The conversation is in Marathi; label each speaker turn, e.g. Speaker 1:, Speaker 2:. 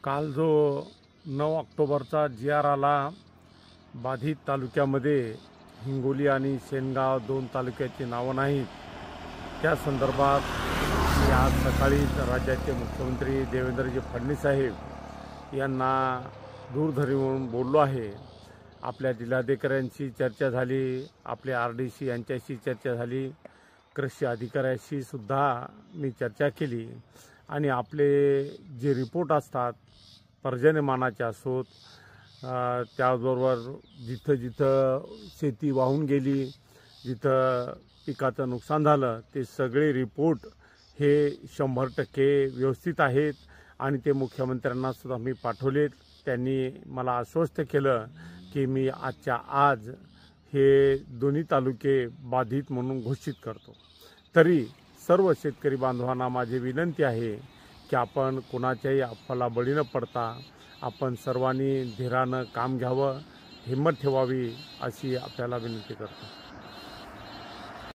Speaker 1: काल जो 9 ऑक्टोबरचा जी.आर. आला, बाधित तालुक्यामध्ये हिंगोली आणि शेनगाव 2 तालुक्याची नावं नाहीत, त्या संदर्भात मी आज सकाळी राज्याचे मुख्यमंत्री देवेंद्रजी फडणवीस साहेब यांना दूरध्वनीवरून बोललो आहे. आपल्या जिल्हाधिकाऱ्यांशी चर्चा झाली, आपल्या RDC यांच्याशी चर्चा झाली, कृषी अधिकाऱ्याशी सुद्धा मी चर्चा केली आणि आपले जे रिपोर्ट असतात पर्जन्यमानाचे असोत, त्याचबरोबर जिथं जिथं शेती वाहून गेली, जिथं पिकाचं नुकसान झालं, ते सगळे रिपोर्ट हे 100% व्यवस्थित आहेत आणि ते मुख्यमंत्र्यांना सुद्धा मी पाठवलेत. त्यांनी मला आश्वस्त केलं की मी आजच्या आज हे दोन्ही तालुके बाधित म्हणून घोषित करतो. तरी सर्व शेतकरी बांधवांना माझी विनंती आहे की आपण कोणाच्याही अफवाला बळी न पडता आपण सर्वांनी धीरानं काम घ्यावं, हिंमत ठेवावी अशी आपल्याला विनंती करतो.